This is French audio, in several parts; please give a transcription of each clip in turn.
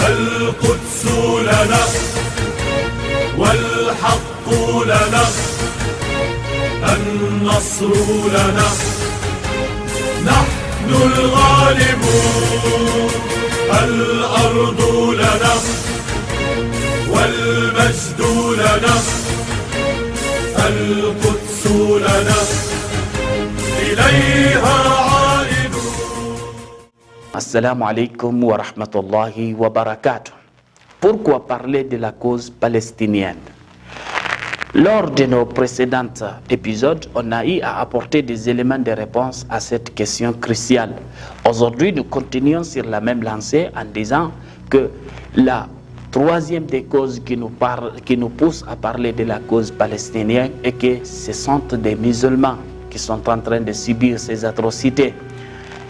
القدس لنا والحق لنا النصر لنا نحن الغالبون الأرض لنا والمجد لنا القدس لنا إليها عائدون. Assalamu alaikum wa rahmatullahi wa barakatuh. Pourquoi parler de la cause palestinienne? Lors de nos précédents épisodes, on a eu à apporter des éléments de réponse à cette question cruciale. Aujourd'hui, nous continuons sur la même lancée en disant que la troisième des causes qui nous pousse à parler de la cause palestinienne est que ce sont des musulmans qui sont en train de subir ces atrocités.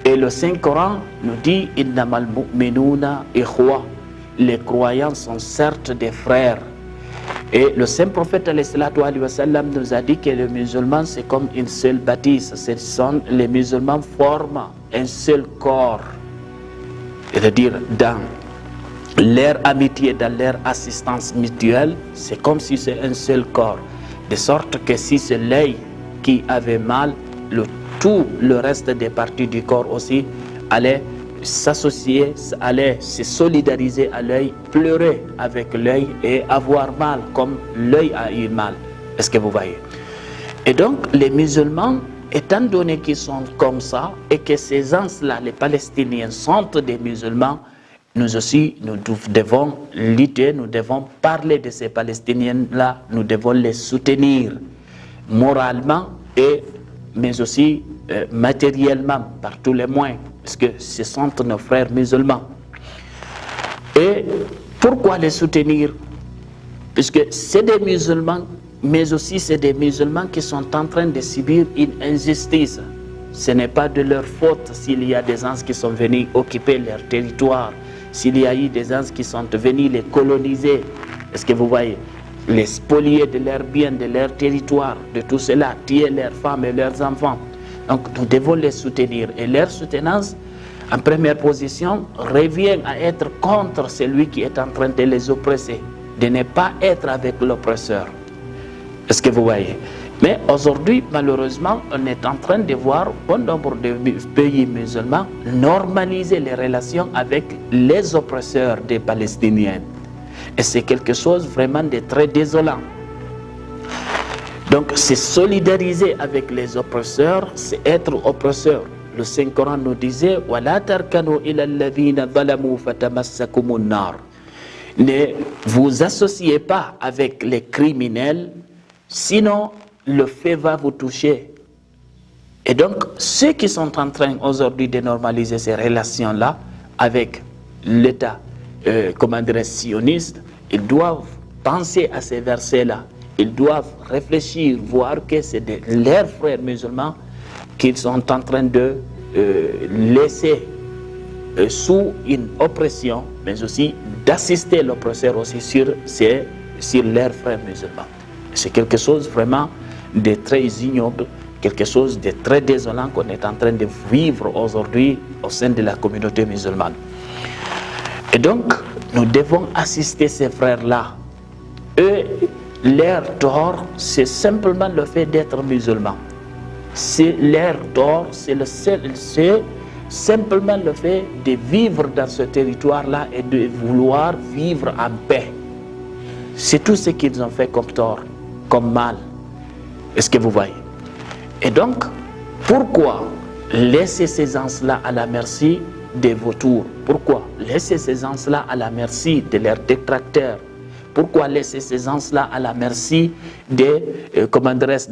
Et le Saint-Coran nous dit « Innamal mu'minuna ikhwa » les croyants sont certes des frères. Et le Saint-Prophète nous a dit que les musulmans c'est comme une seule bâtisse. Les musulmans forment un seul corps. C'est-à-dire dans leur amitié, dans leur assistance mutuelle, c'est comme si c'est un seul corps. De sorte que si c'est l'œil qui avait mal, tout le reste des parties du corps aussi allait s'associer, allait se solidariser à l'œil, pleurer avec l'œil et avoir mal comme l'œil a eu mal. Est-ce que vous voyez? Et donc les musulmans, étant donné qu'ils sont comme ça et que ces gens-là, les Palestiniens, sont des musulmans, nous aussi, nous devons lutter, nous devons parler de ces Palestiniens-là, nous devons les soutenir moralement mais aussi matériellement, par tous les moyens, parce que ce sont nos frères musulmans. Et pourquoi les soutenir? Puisque c'est des musulmans, mais aussi c'est des musulmans qui sont en train de subir une injustice. Ce n'est pas de leur faute s'il y a des gens qui sont venus occuper leur territoire, s'il y a eu des gens qui sont venus les coloniser. Est-ce que vous voyez? Les spolier de leurs biens, de leur territoire, de tout cela, tuer leurs femmes et leurs enfants. Donc nous devons les soutenir. Et leur soutenance, en première position, revient à être contre celui qui est en train de les oppresser, de ne pas être avec l'oppresseur. Est-ce que vous voyez? Mais aujourd'hui, malheureusement, on est en train de voir bon nombre de pays musulmans normaliser les relations avec les oppresseurs des Palestiniens. Et c'est quelque chose vraiment de très désolant. Donc c'est solidariser avec les oppresseurs, c'est être oppresseur. Le Saint-Coran nous disait « Wala tarkanu ila alladhina zalamu fatamassakumun nar » Ne vous associez pas avec les criminels, sinon le feu va vous toucher. Et donc ceux qui sont en train aujourd'hui de normaliser ces relations-là avec l'État, sioniste, ils doivent penser à ces versets-là. Ils doivent réfléchir, voir que c'est leurs frères musulmans qu'ils sont en train de laisser sous une oppression, mais aussi d'assister l'oppresseur aussi sur leurs frères musulmans. C'est quelque chose vraiment de très ignoble, quelque chose de très désolant qu'on est en train de vivre aujourd'hui au sein de la communauté musulmane. Et donc, nous devons assister ces frères-là. Eux, leur tort, c'est simplement le fait d'être musulmans. C'est leur tort, c'est simplement le fait de vivre dans ce territoire-là et de vouloir vivre en paix. C'est tout ce qu'ils ont fait comme tort, comme mal. Est-ce que vous voyez? Et donc, pourquoi laisser ces gens-là à la merci des vautours? Pourquoi laisser ces gens-là à la merci de leurs détracteurs? Pourquoi laisser ces gens-là à la merci de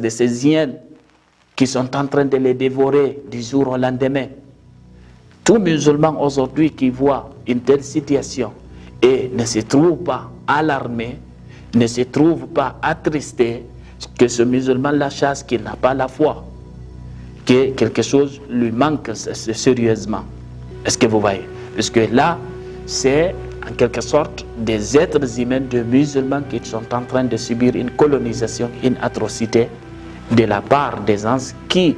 ces hyènes qui sont en train de les dévorer du jour au lendemain? Tout musulman aujourd'hui qui voit une telle situation et ne se trouve pas alarmé, ne se trouve pas attristé, que ce musulman la chasse, qu'il n'a pas la foi, que quelque chose lui manque sérieusement. Est-ce que vous voyez? Parce que là, c'est en quelque sorte des êtres humains de musulmans qui sont en train de subir une colonisation, une atrocité de la part des gens qui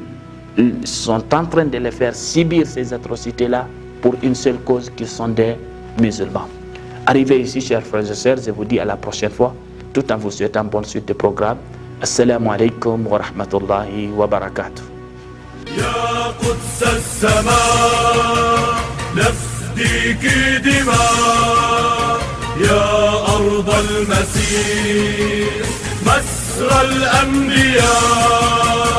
sont en train de les faire subir ces atrocités-là pour une seule cause, qu'ils sont des musulmans. Arrivé ici, chers frères et sœurs, je vous dis à la prochaine fois, tout en vous souhaitant bonne suite de programme. Assalamu alaikum wa rahmatullahi wa barakatuh. يا قدس السماء نفديك دماء يا أرض المسيح مسرى الأنبياء